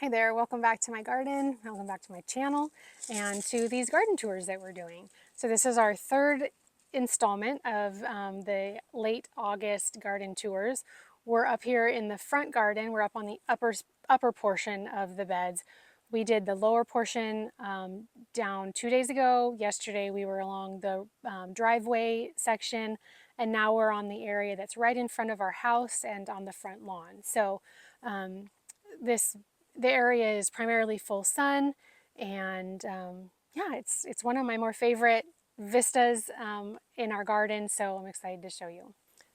Hi there, welcome back to my garden, welcome back to my channel, and to these garden tours that we're doing. So this is our third installment of the late August garden tours. We're up here in the front garden, we're up on the upper portion of the beds. We did the lower portion down 2 days ago. Yesterday we were along the driveway section, and now we're on the area that's right in front of our house and on the front lawn. So this the area is primarily full sun, and yeah, it's one of my more favorite vistas in our garden, so I'm excited to show you.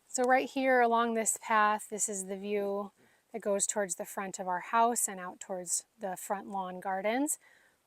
So right here along this path, this is the view that goes towards the front of our house and out towards the front lawn gardens.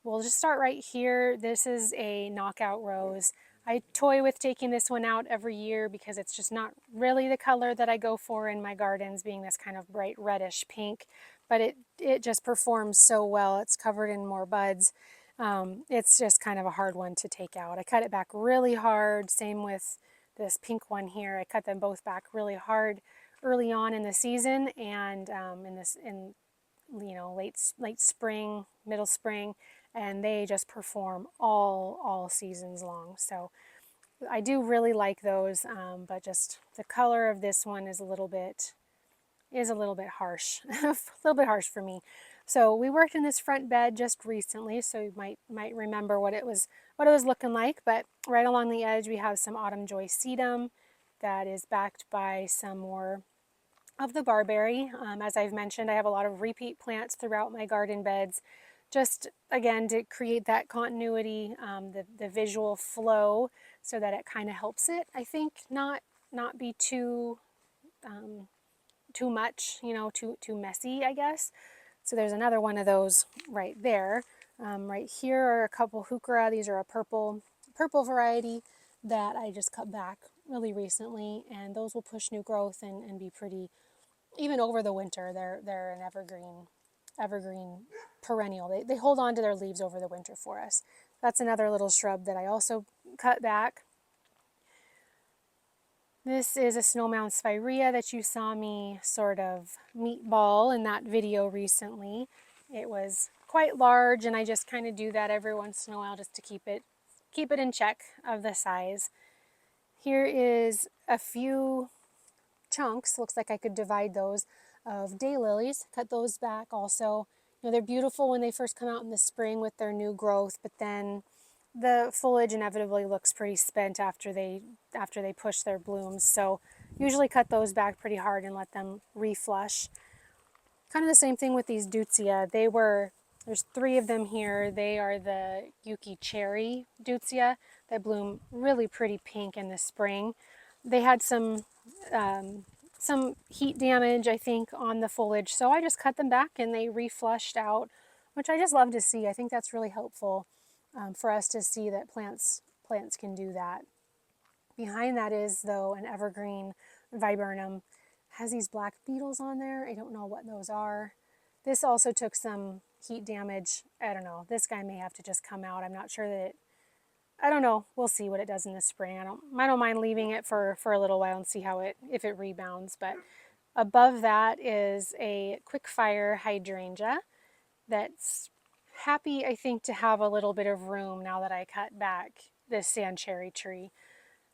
We'll just start right here. This is a knockout rose. I toy with taking this one out every year because it's just not really the color that I go for in my gardens, being this kind of bright reddish pink, but it just performs so well. It's covered in more buds. It's just kind of a hard one to take out. I cut it back really hard. Same with this pink one here. I cut them both back really hard early on in the season, and in late spring, middle spring, and they just perform all seasons long. So I do really like those, but just the color of this one is a little bit harsh, a little bit harsh for me. So we worked in this front bed just recently, so you might remember what it was looking like. But right along the edge, we have some autumn joy sedum that is backed by some more of the barberry. As I've mentioned, I have a lot of repeat plants throughout my garden beds, just again to create that continuity, the visual flow, so that it kind of helps it, I think, not be too much, too messy, I guess. So there's another one of those right there. Right here are a couple heuchera. These are a purple variety that I just cut back really recently, and those will push new growth and be pretty even over the winter. They're an evergreen perennial. They hold on to their leaves over the winter for us. That's another little shrub that I also cut back. This is a snowmound spirea that you saw me sort of meatball in that video recently. It was quite large, and I just kind of do that every once in a while just to keep it in check of the size. Here is a few chunks, looks like I could divide those, of daylilies. Cut those back also. They're beautiful when they first come out in the spring with their new growth, but then the foliage inevitably looks pretty spent after they push their blooms. So usually cut those back pretty hard and let them reflush. Kind of the same thing with these Deutzia. There's 3 of them here. They are the Yuki Cherry Deutzia that bloom really pretty pink in the spring. They had some heat damage, I think, on the foliage, so I just cut them back and they reflushed out, which I just love to see. I think that's really helpful for us to see that plants can do that. Behind that is, though, an evergreen viburnum. Has these black beetles on there. I don't know what those are. This also took some heat damage. I don't know. This guy may have to just come out. I'm not sure that I don't know. We'll see what it does in the spring. I don't mind leaving it for a little while and see if it rebounds. But above that is a quick fire hydrangea that's happy, I think, to have a little bit of room now that I cut back this sand cherry tree.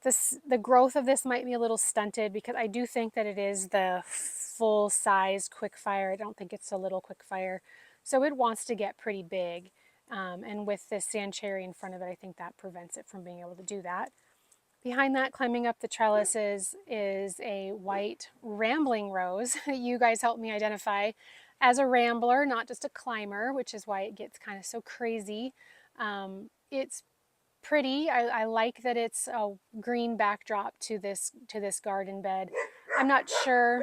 The growth of this might be a little stunted because I do think that it is the full-sized quick fire. I don't think it's a little quick fire. So it wants to get pretty big. And with this sand cherry in front of it, I think that prevents it from being able to do that. Behind that, climbing up the trellises, is a white rambling rose. You guys helped me identify as a rambler, not just a climber, which is why it gets kind of so crazy. It's pretty. I like that it's a green backdrop to this garden bed. I'm not sure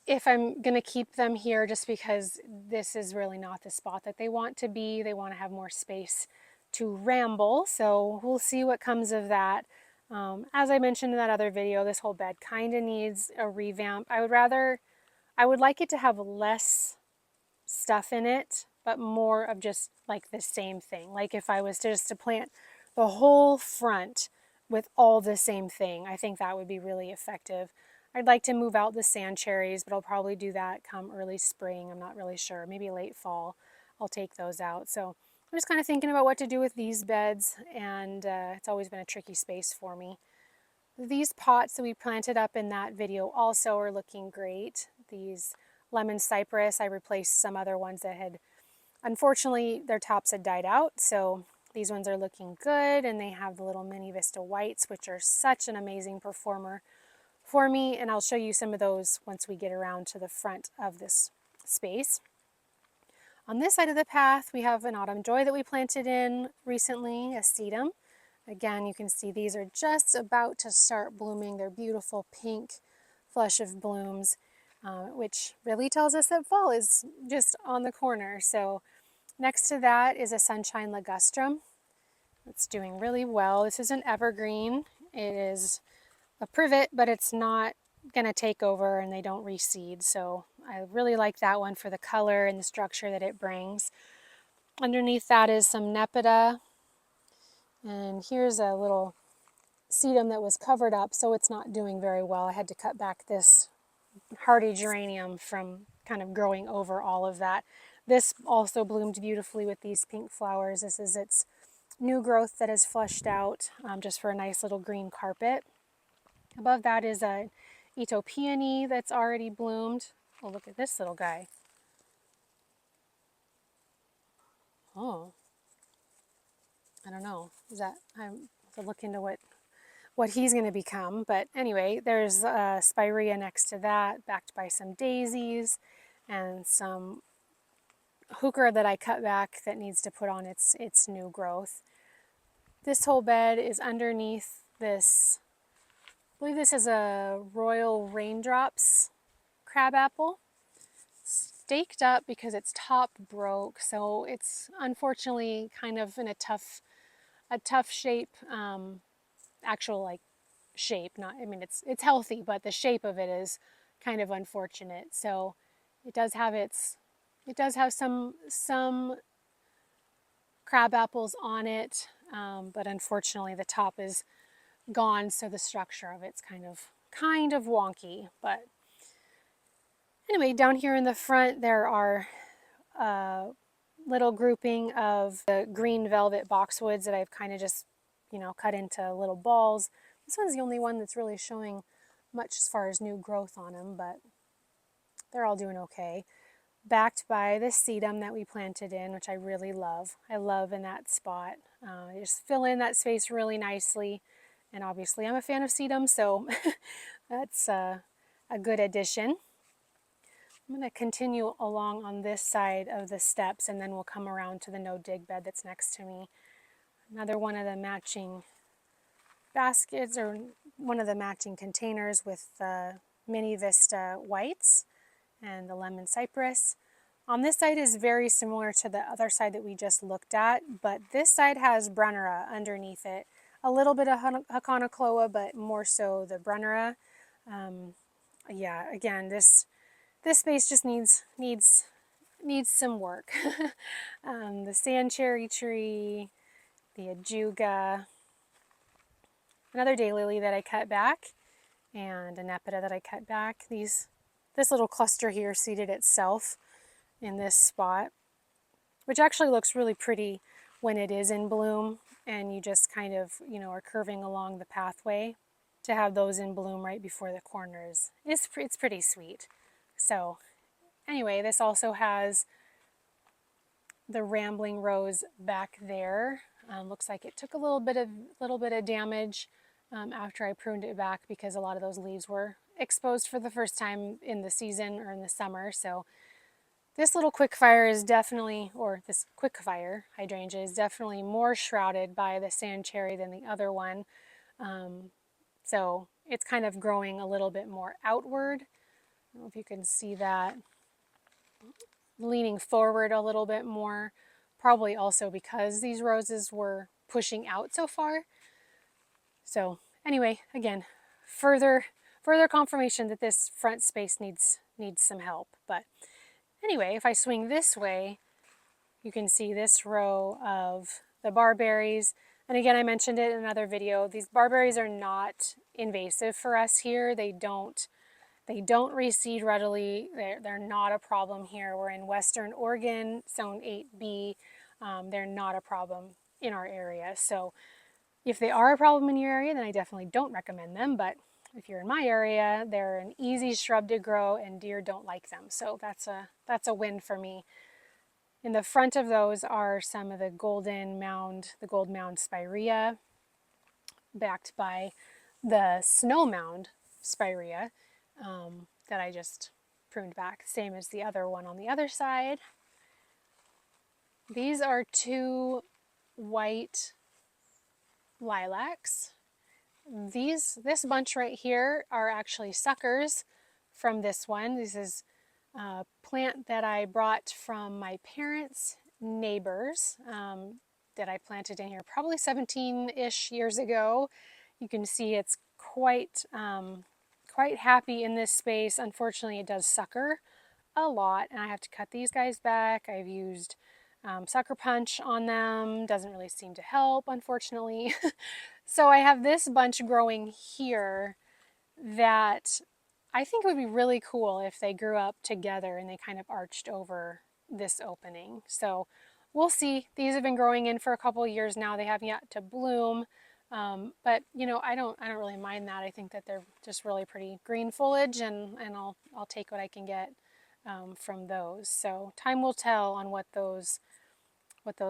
if I'm going to keep them here just because this is really not the spot that they want to be. They want to have more space to ramble, so we'll see what comes of that. As I mentioned in that other video, this whole bed kind of needs a revamp. I would like it to have less stuff in it, but more of just like the same thing. Like if I was to plant the whole front with all the same thing, I think that would be really effective. I'd like to move out the sand cherries, but I'll probably do that come early spring. I'm not really sure. Maybe late fall, I'll take those out. So I'm just kind of thinking about what to do with these beds, and it's always been a tricky space for me. These pots that we planted up in that video also are looking great. These lemon cypress, I replaced some other ones that had, unfortunately, their tops had died out. So these ones are looking good, and they have the little mini Vista whites, which are such an amazing performer for me. And I'll show you some of those once we get around to the front of this space. On this side of the path, we have an autumn joy that we planted in recently, a sedum. Again, you can see these are just about to start blooming. They're beautiful pink flush of blooms, which really tells us that fall is just on the corner. So next to that is a sunshine ligustrum. It's doing really well. This is an evergreen. It is a privet, but it's not going to take over and they don't reseed. So I really like that one for the color and the structure that it brings. Underneath that is some Nepeta. And here's a little sedum that was covered up, so it's not doing very well. I had to cut back this hardy geranium from kind of growing over all of that. This also bloomed beautifully with these pink flowers. This is its new growth that is flushed out just for a nice little green carpet. Above that is a Ito peony that's already bloomed. Oh, look at this little guy. Oh, I don't know. Is that, I have to look into what he's going to become. But anyway, there's spirea next to that, backed by some daisies and some heuchera that I cut back that needs to put on its new growth. This whole bed is underneath this, I believe this is a Royal Raindrops crabapple. Staked up because its top broke, so it's unfortunately kind of in a tough shape, actual like shape, not, I mean it's healthy, but the shape of it is kind of unfortunate. So it does have some crab apples on it, but unfortunately the top is gone, so the structure of it's kind of wonky. But anyway, down here in the front there are a little grouping of the green velvet boxwoods that I've kind of just, cut into little balls. This one's the only one that's really showing much as far as new growth on them, but they're all doing okay. Backed by the sedum that we planted in, which I really love. I love in that spot. Just fill in that space really nicely. And obviously I'm a fan of sedum, so that's a good addition. I'm going to continue along on this side of the steps, and then we'll come around to the no-dig bed that's next to me. Another one of the matching baskets, or one of the matching containers with the Mini Vista whites and the lemon cypress. On this side is very similar to the other side that we just looked at, but this side has Brunnera underneath it. A little bit of Hakonachloa, but more so the Brunnera. Yeah, again, this space just needs some work. The sand cherry tree, the ajuga, another daylily that I cut back, and a Nepeta that I cut back. This little cluster here seeded itself in this spot, which actually looks really pretty when it is in bloom and you just kind of, are curving along the pathway. To have those in bloom right before the corners, it's pretty sweet. So anyway, this also has the rambling rose back there. Looks like it took a little bit of damage after I pruned it back, because a lot of those leaves were exposed for the first time in the season or in the summer. So this little quickfire is definitely, or this quickfire hydrangea is definitely more shrouded by the sand cherry than the other one. So it's kind of growing a little bit more outward. I don't know if you can see that. Leaning forward a little bit more, probably also because these roses were pushing out so far. So anyway, again, further confirmation that this front space needs some help. But anyway, if I swing this way, you can see this row of the barberries. And again, I mentioned it in another video, these barberries are not invasive for us here. They don't They don't reseed readily. They're not a problem here. We're in Western Oregon, Zone 8B. They're not a problem in our area. So if they are a problem in your area, then I definitely don't recommend them. But if you're in my area, they're an easy shrub to grow and deer don't like them. So that's a win for me. In the front of those are some of the gold mound spirea, backed by the snow mound spirea that I just pruned back, same as the other one on the other side. These are two white lilacs. This bunch right here are actually suckers from this one. This is a plant that I brought from my parents' neighbors that I planted in here probably 17-ish years ago. You can see it's quite happy in this space. Unfortunately, it does sucker a lot, and I have to cut these guys back. I've used sucker punch on them. Doesn't really seem to help, unfortunately. So I have this bunch growing here that I think it would be really cool if they grew up together and they kind of arched over this opening. So we'll see. These have been growing in for a couple of years now. They haven't yet to bloom. But you know, I don't really mind that. I think that they're just really pretty green foliage, and I'll take what I can get from those. So time will tell on what those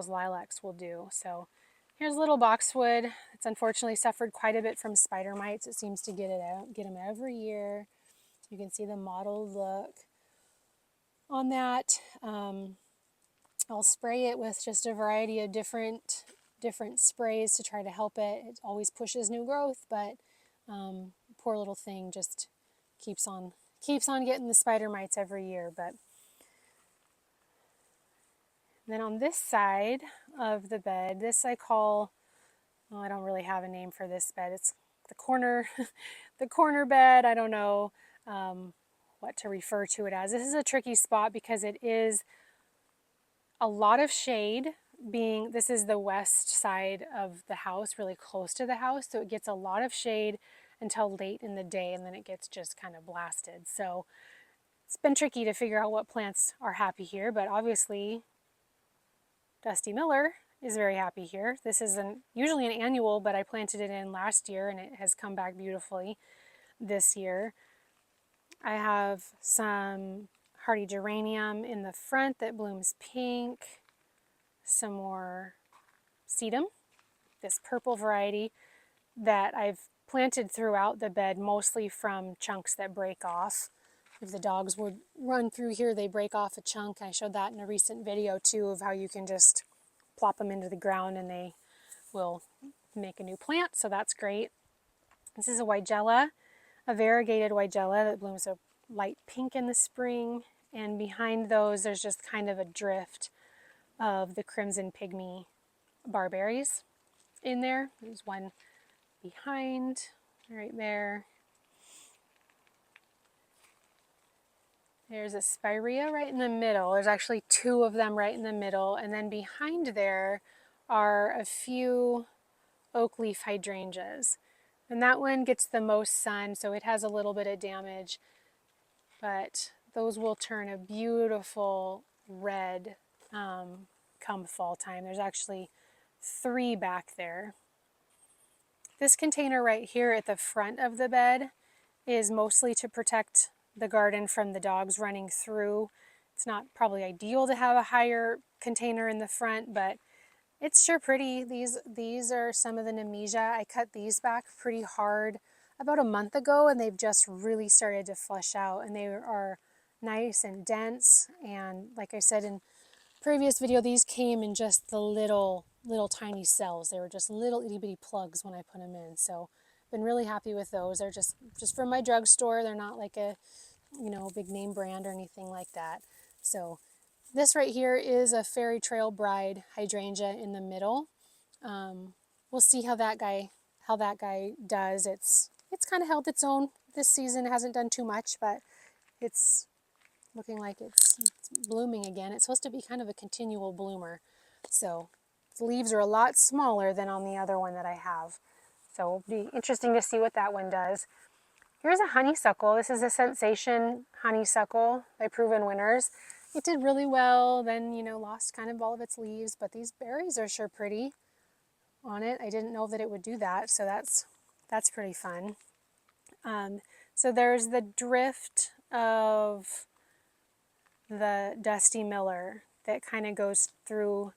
lilacs will do. So here's little boxwood. It's unfortunately suffered quite a bit from spider mites. It seems to get them every year. You can see the mottled look on that. I'll spray it with just a variety of different sprays to try to help it. It always pushes new growth, but poor little thing just keeps on getting the spider mites every year. But then on this side of the bed, this I call, well, I don't really have a name for this bed. It's the corner bed. I don't know what to refer to it as. This is a tricky spot because it is a lot of shade. This is the west side of the house, really close to the house, so it gets a lot of shade until late in the day, and then it gets just kind of blasted. So it's been tricky to figure out what plants are happy here, but obviously Dusty Miller is very happy here. This is usually an annual, but I planted it in last year and it has come back beautifully this year. I have some hardy geranium in the front that blooms pink, some more sedum, this purple variety that I've planted throughout the bed, mostly from chunks that break off. If the dogs would run through here, they break off a chunk. I showed that in a recent video too, of how you can just plop them into the ground and they will make a new plant, so that's great. This is a Weigela, a variegated Weigela that blooms a light pink in the spring, and behind those there's just kind of a drift of the crimson pygmy barberries in there. There's one behind right there. There's a spirea right in the middle. There's actually two of them right in the middle, and then behind there are a few oak leaf hydrangeas. And that one gets the most sun, so it has a little bit of damage, but those will turn a beautiful red come fall time. There's actually 3 back there. This container right here at the front of the bed is mostly to protect the garden from the dogs running through. It's not probably ideal to have a higher container in the front, but it's sure pretty. These are some of the Nemesia. I cut these back pretty hard about a month ago, and they've just really started to flush out, and they are nice and dense. And like I said in previous video, these came in just the little tiny cells. They were just little itty bitty plugs when I put them in. So been really happy with those. They're just from my drugstore. They're not like a big name brand or anything like that. So this right here is a Fairy Trail Bride hydrangea in the middle. We'll see how that guy does. It's kind of held its own this season. It hasn't done too much, but it's looking like it's blooming again. It's supposed to be kind of a continual bloomer. So the leaves are a lot smaller than on the other one that I have. So it'll be interesting to see what that one does. Here's a honeysuckle. This is a Sensation honeysuckle by Proven Winners. It did really well, then, you know, lost kind of all of its leaves, but these berries are sure pretty on it. I didn't know that it would do that, so that's pretty fun. So there's the drift of the Dusty Miller that kind of goes through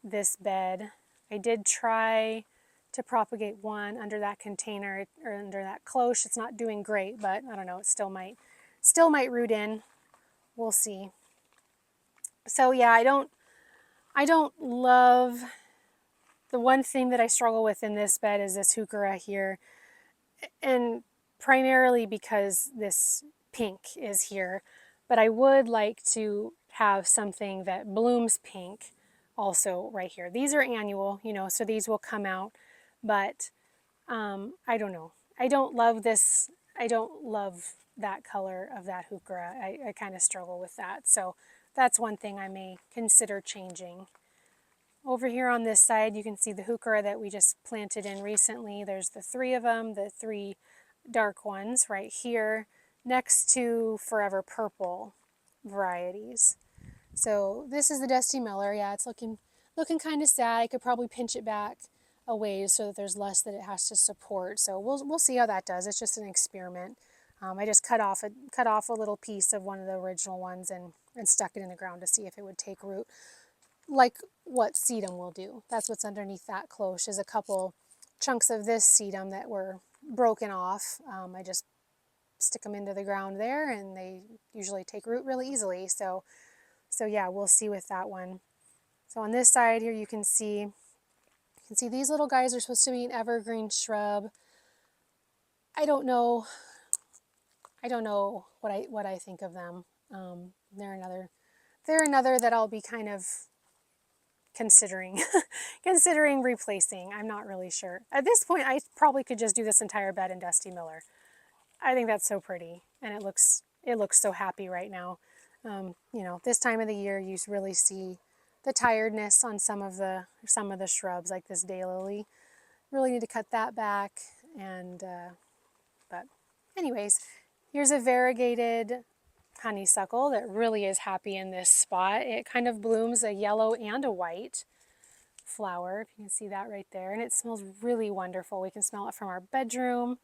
this bed. I did try to propagate one under that container or under that cloche. It's not doing great, but I don't know, it still might root in. We'll see. So yeah, I don't love, the one thing that I struggle with in this bed is this heuchera here, and primarily because this pink is here, but I would like to have something that blooms pink also right here. These are annual, you know, so these will come out, but I don't know. I don't love this. I don't love that color of that heuchera. I kind of struggle with that. So that's one thing I may consider changing. Over here on this side, you can see the heuchera that we just planted in recently. There's the three of them, the three dark ones right here, next to Forever Purple varieties. So this is the Dusty Miller. Yeah, it's looking kind of sad. I could probably pinch it back a ways so that there's less that it has to support. So we'll see how that does. It's just an experiment. I just cut off a little piece of one of the original ones and stuck it in the ground to see if it would take root, like what sedum will do. That's what's underneath that cloche, is a couple chunks of this sedum that were broken off. I just stick them into the ground there, and they usually take root really easily. So yeah, we'll see with that one. So on this side here, you can see these little guys are supposed to be an evergreen shrub. I don't know what I think of them. They're another that I'll be kind of considering considering replacing. I'm not really sure. At this point, I probably could just do this entire bed in Dusty Miller. I think that's so pretty, and it looks so happy right now. You know, this time of the year, you really see the tiredness on some of the shrubs, like this daylily. Really need to cut that back, and but anyways, here's a variegated honeysuckle that really is happy in this spot. It kind of blooms a yellow and a white flower. You can see that right there, and it smells really wonderful. We can smell it from our bedroom.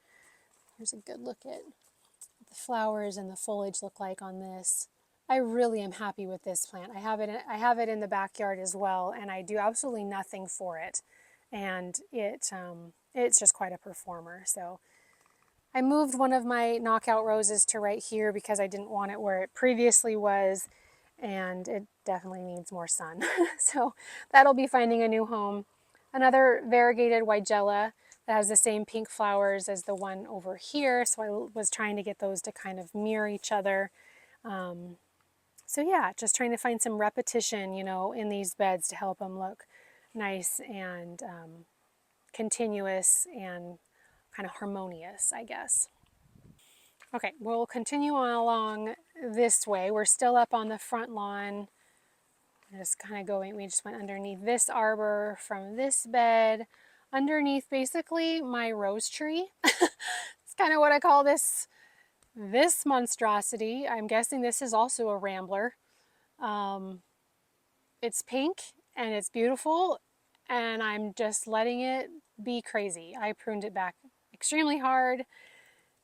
Here's a good look at what the flowers and the foliage look like on this. I really am happy with this plant. I have it in the backyard as well, and I do absolutely nothing for it, and it's just quite a performer. So I moved one of my knockout roses to right here because I didn't want it where it previously was, and it definitely needs more sun. So that'll be finding a new home. Another variegated Weigela that has the same pink flowers as the one over here, so I was trying to get those to kind of mirror each other. So yeah, just trying to find some repetition, you know, in these beds to help them look nice and continuous and kind of harmonious, I guess. Okay, we'll continue on along this way. We're still up on the front lawn. Just kind of going, we just went underneath this arbor from this bed, underneath basically my rose tree. It's kind of what I call this monstrosity. I'm guessing this is also a rambler. It's pink and it's beautiful, and I'm just letting it be crazy. I pruned it back extremely hard,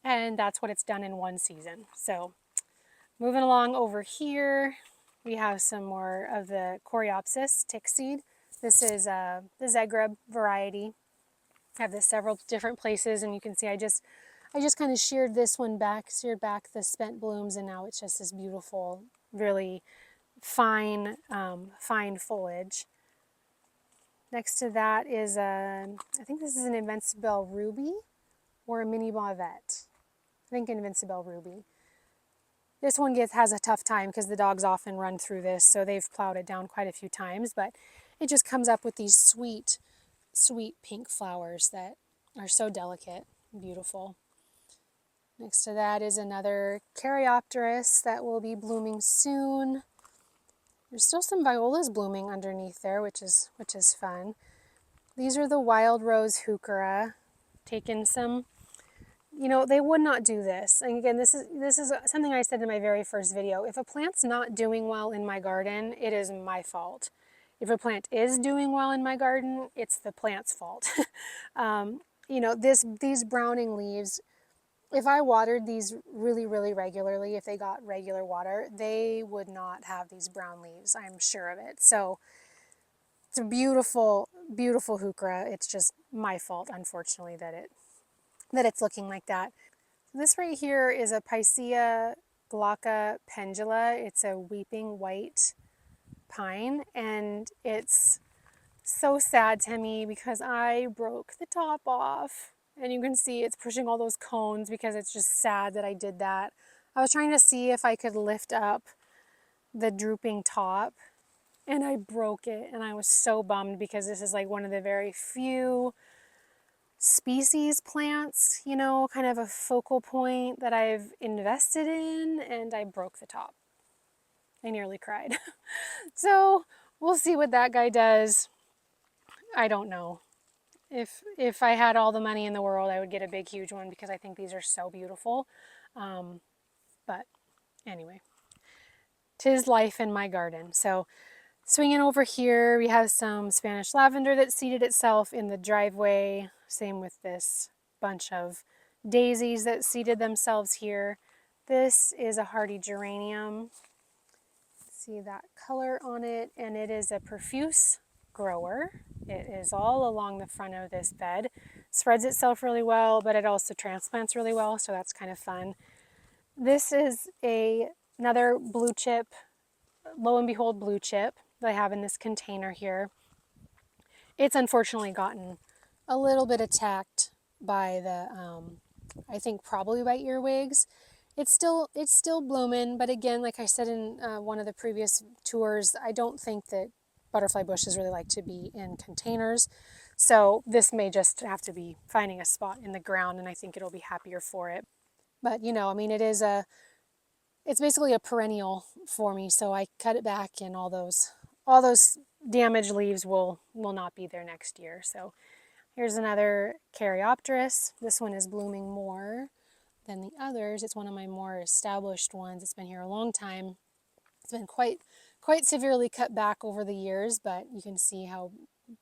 and that's what it's done in one season. So moving along over here, we have some more of the Coreopsis tick seed. This is the Zegreb variety. I have this several different places, and you can see I just kind of sheared this one back, seared back the spent blooms, and now it's just this beautiful, really fine, fine foliage. Next to that is I think this is an Invincibelle Ruby or a Mini Mauvette. I think Invincibelle Ruby. This one has a tough time because the dogs often run through this, so they've plowed it down quite a few times, but it just comes up with these sweet, sweet pink flowers that are so delicate and beautiful. Next to that is another Caryopteris that will be blooming soon. There's still some violas blooming underneath there, which is fun. These are the Wild Rose Heuchera. Taken some you know, they would not do this. And again, this is something I said in my very first video. If a plant's not doing well in my garden, it is my fault. If a plant is doing well in my garden, it's the plant's fault. You know, these browning leaves, if I watered these really, really regularly, if they got regular water, they would not have these brown leaves. I'm sure of it. So it's a beautiful, beautiful heuchera. It's just my fault, unfortunately, that it's looking like that. This right here is a Picea glauca pendula. It's a weeping white pine, and it's so sad to me because I broke the top off. And you can see it's pushing all those cones because it's just sad that I did that. I was trying to see if I could lift up the drooping top, and I broke it, and I was so bummed because this is like one of the very few species plants, you know, kind of a focal point that I've invested in, and I broke the top. I nearly cried. So we'll see what that guy does. I don't know. If I had all the money in the world, I would get a big, huge one because I think these are so beautiful. But anyway, 'tis life in my garden. So swinging over here, we have some Spanish lavender that seeded itself in the driveway. Same with this bunch of daisies that seeded themselves here. This is a hardy geranium. See that color on it, and it is a profuse grower. It is all along the front of this bed. Spreads itself really well, but it also transplants really well, so that's kind of fun. This is another blue chip, lo and behold blue chip, that I have in this container here. It's unfortunately gotten a little bit attacked by the, I think probably by earwigs. It's still blooming, but again, like I said in one of the previous tours, I don't think that butterfly bushes really like to be in containers. So this may just have to be finding a spot in the ground, and I think it'll be happier for it. But you know, I mean, it's basically a perennial for me, so I cut it back, and all those damaged leaves will not be there next year. So here's another Caryopteris. This one is blooming more than the others. It's one of my more established ones. It's been here a long time. It's been quite severely cut back over the years, but you can see how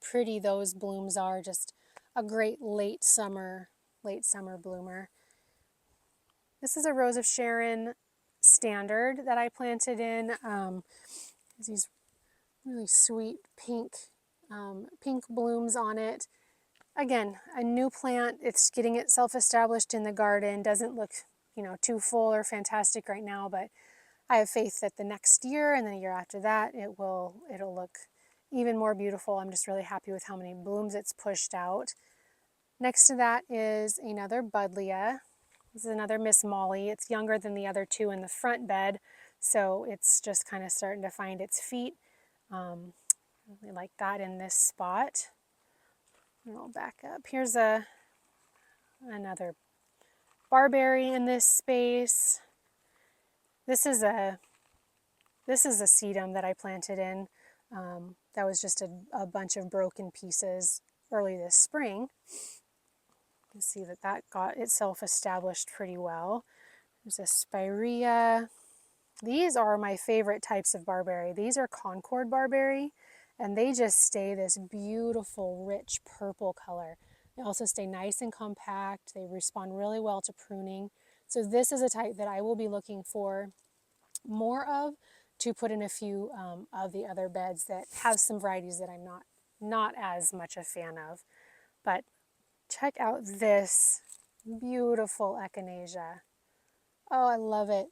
pretty those blooms are. Just a great late summer bloomer. This is a Rose of Sharon standard that I planted in. These really sweet pink blooms on it. Again, a new plant. It's getting itself established in the garden. Doesn't look, you know, too full or fantastic right now, but I have faith that the next year and the year after that, it'll look even more beautiful. I'm just really happy with how many blooms it's pushed out. Next to that is another Buddleia. This is another Miss Molly. It's younger than the other two in the front bed, so it's just kind of starting to find its feet. Really like that in this spot. I'll back up. Here's another barberry in this space. This is a sedum that I planted in. That was just a bunch of broken pieces early this spring. You can see that got itself established pretty well. There's a spirea. These are my favorite types of barberry. These are Concord barberry, and they just stay this beautiful, rich purple color. They also stay nice and compact. They respond really well to pruning. So this is a type that I will be looking for more of to put in a few of the other beds that have some varieties that I'm not as much a fan of. But check out this beautiful echinacea. Oh, I love it.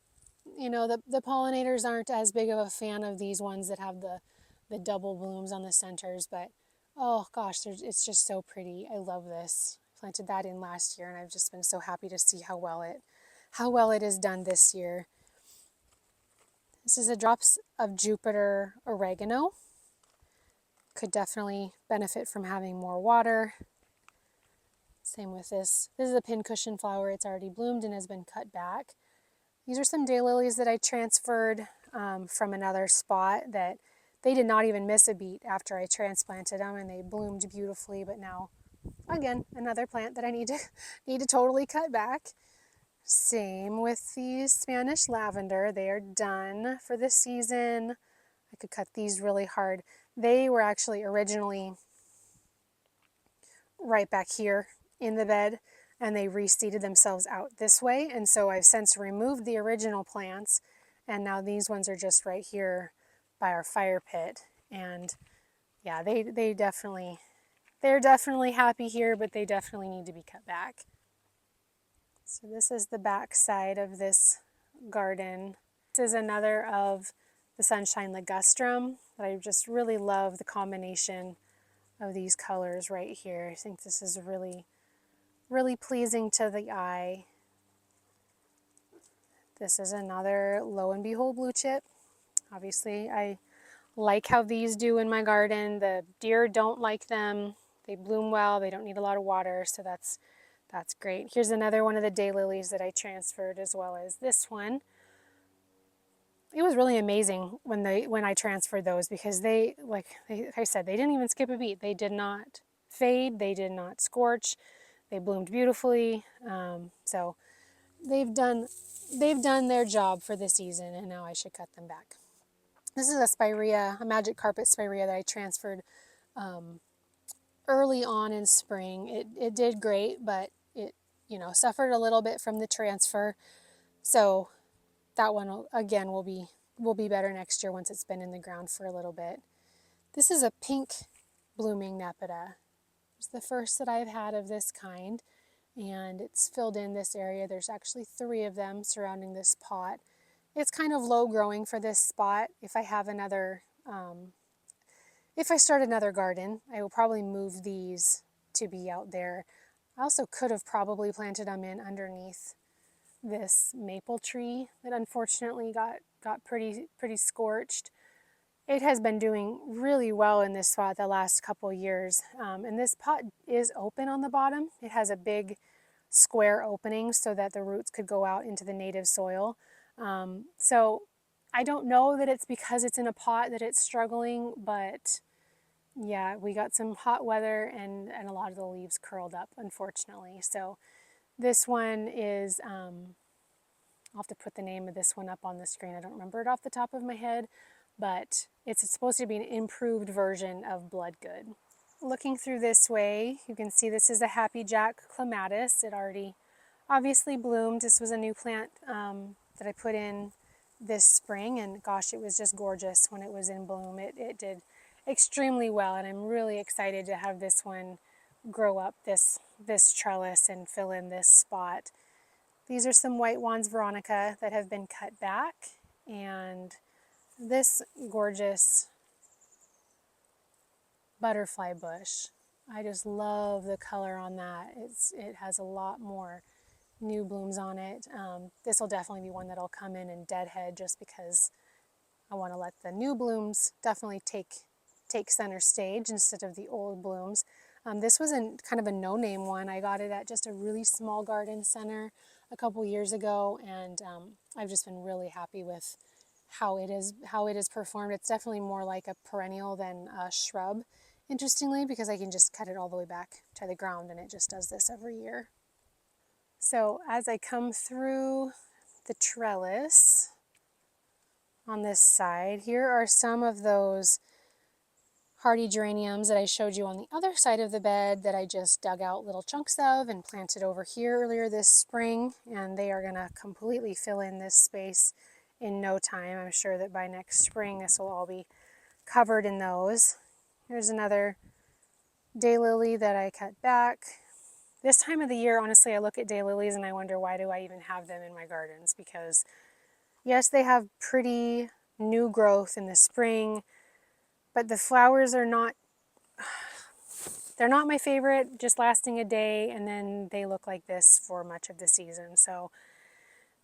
You know, the pollinators aren't as big of a fan of these ones that have the double blooms on the centers, but oh gosh, it's just so pretty. I love this. I planted that in last year, and I've just been so happy to see how well it is done this year. This is a Drops of Jupiter oregano. Could definitely benefit from having more water. Same with this. This is a pincushion flower. It's already bloomed and has been cut back. These are some daylilies that I transferred from another spot that they did not even miss a beat after I transplanted them, and they bloomed beautifully, but now again, another plant that I need to totally cut back. Same with the Spanish lavender. They are done for the season. I could cut these really hard. They were actually originally right back here in the bed, and they reseeded themselves out this way, and so I've since removed the original plants, and now these ones are just right here by our fire pit. And yeah, they're definitely happy here, but they definitely need to be cut back. So this is the back side of this garden. This is another of the Sunshine Ligustrum that I just really love the combination of these colors right here. I think this is really, really pleasing to the eye. This is another Lo and Behold blue chip. Obviously, I like how these do in my garden. The deer don't like them. They bloom well. They don't need a lot of water, so that's great. Here's another one of the daylilies that I transferred, as well as this one. It was really amazing when I transferred those, because like I said, they didn't even skip a beat. They did not fade. They did not scorch. They bloomed beautifully. So they've done their job for the season, and now I should cut them back. This is a spirea, a magic carpet spirea that I transferred early on in spring. It did great, but it suffered a little bit from the transfer. So that one again will be better next year once it's been in the ground for a little bit. This is a pink blooming Nepeta. It's the first that I've had of this kind, and it's filled in this area. There's actually 3 of them surrounding this pot. It's kind of low growing for this spot. If I have another, if I start another garden, I will probably move these to be out there. I also could have probably planted them in underneath this maple tree that unfortunately got pretty scorched. It has been doing really well in this spot the last couple years, and this pot is open on the bottom. It has a big square opening so that the roots could go out into the native soil. So I don't know that it's because it's in a pot that it's struggling, but yeah, we got some hot weather and a lot of the leaves curled up, unfortunately. So this one is, I'll have to put the name of this one up on the screen. I don't remember it off the top of my head, but it's supposed to be an improved version of Bloodgood. Looking through this way, you can see this is a Happy Jack clematis. It already obviously bloomed. This was a new plant that I put in this spring, and gosh, it was just gorgeous when it was in bloom. It did extremely well, and I'm really excited to have this one grow up this trellis and fill in this spot. These are some White Wands Veronica that have been cut back, and this gorgeous butterfly bush. I just love the color on that. It has a lot more new blooms on it. This will definitely be one that'll come in and deadhead, just because I want to let the new blooms definitely take center stage instead of the old blooms. This was kind of a no-name one. I got it at just a really small garden center a couple years ago, and I've just been really happy with how it is performed. It's definitely more like a perennial than a shrub, interestingly, because I can just cut it all the way back to the ground, and it just does this every year. So as I come through the trellis on this side, here are some of those hardy geraniums that I showed you on the other side of the bed that I just dug out little chunks of and planted over here earlier this spring, and they are going to completely fill in this space in no time. I'm sure that by next spring this will all be covered in those. Here's another daylily that I cut back. This time of the year, honestly, I look at daylilies and I wonder, why do I even have them in my gardens? Because yes, they have pretty new growth in the spring, but the flowers are not, they're not my favorite, just lasting a day, and then they look like this for much of the season. So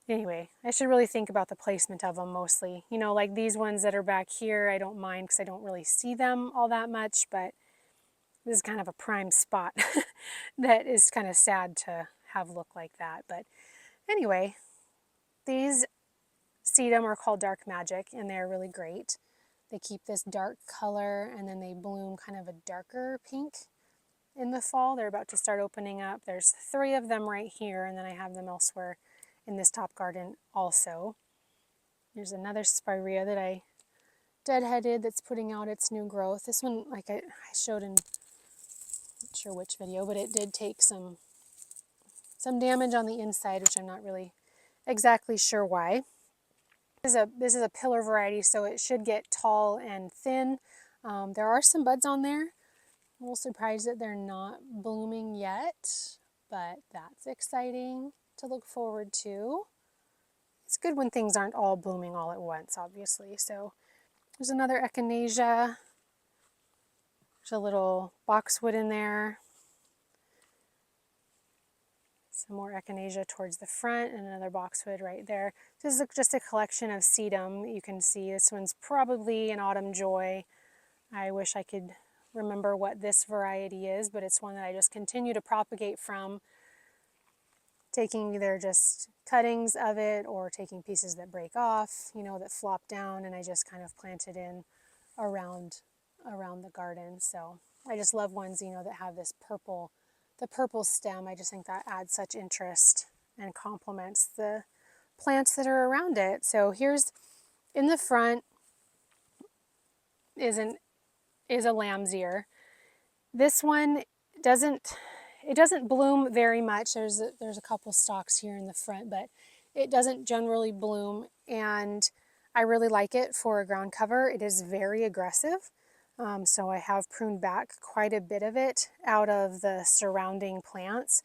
anyway, I should really think about the placement of them mostly. You know, like these ones that are back here, I don't mind because I don't really see them all that much, but this is kind of a prime spot that is kind of sad to have look like that. But anyway, these sedum are called Dark Magic, and they're really great. They keep this dark color, and then they bloom kind of a darker pink in the fall. They're about to start opening up. There's 3 of them right here, and then I have them elsewhere in this top garden also. There's another spirea that I deadheaded that's putting out its new growth. This one, like I showed in, not sure which video, but it did take some damage on the inside, which I'm not really exactly sure why. This is a pillar variety, so it should get tall and thin. There are some buds on there. I'm a little surprised that they're not blooming yet, but that's exciting to look forward to. It's good when things aren't all blooming all at once, obviously. So there's another echinacea. There's a little boxwood in there. Some more echinacea towards the front and another boxwood right there. This is just a collection of sedum. You can see this one's probably an autumn joy. I wish I could remember what this variety is, but it's one that I just continue to propagate from, taking either just cuttings of it or taking pieces that break off, you know, that flop down, and I just kind of plant it in around the garden. So I just love ones, you know, that have this purple, the purple stem. I just think that adds such interest and complements the plants that are around it. So here's in the front is a lamb's ear. This one doesn't bloom very much. There's a couple stalks here in the front, but it doesn't generally bloom, and I really like it for a ground cover. It is very aggressive, so I have pruned back quite a bit of it out of the surrounding plants,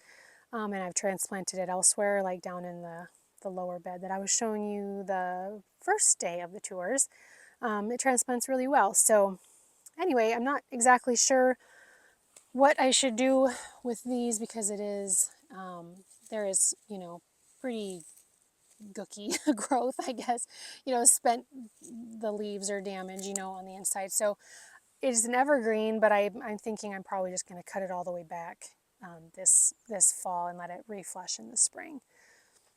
and I've transplanted it elsewhere, like down in the lower bed that I was showing you the first day of the tours. It transplants really well. So anyway, I'm not exactly sure what I should do with these because it is, there is, you know, pretty gooky growth, I guess. You know, the leaves are damaged, you know, on the inside. So it is an evergreen, but I'm thinking I'm probably just going to cut it all the way back this fall and let it reflush in the spring.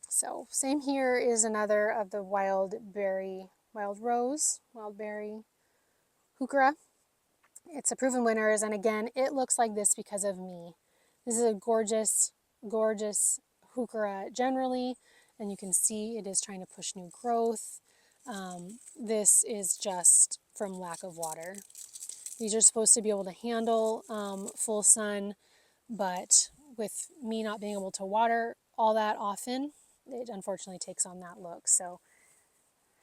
So same here is another of the wild berry heuchera. It's a Proven Winners, and again, it looks like this because of me. This is a gorgeous, gorgeous heuchera generally, and you can see it is trying to push new growth. This is just from lack of water. These are supposed to be able to handle full sun, but with me not being able to water all that often, it unfortunately takes on that look. So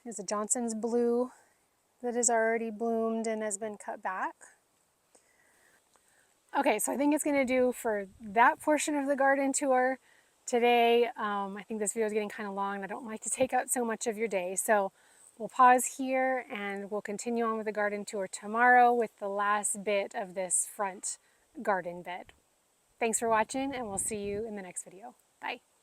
here's a Johnson's Blue that has already bloomed and has been cut back. Okay, so I think it's going to do for that portion of the garden tour today. I think this video is getting kind of long and I don't like to take up so much of your day. So we'll pause here and we'll continue on with the garden tour tomorrow with the last bit of this front garden bed. Thanks for watching, and we'll see you in the next video. Bye.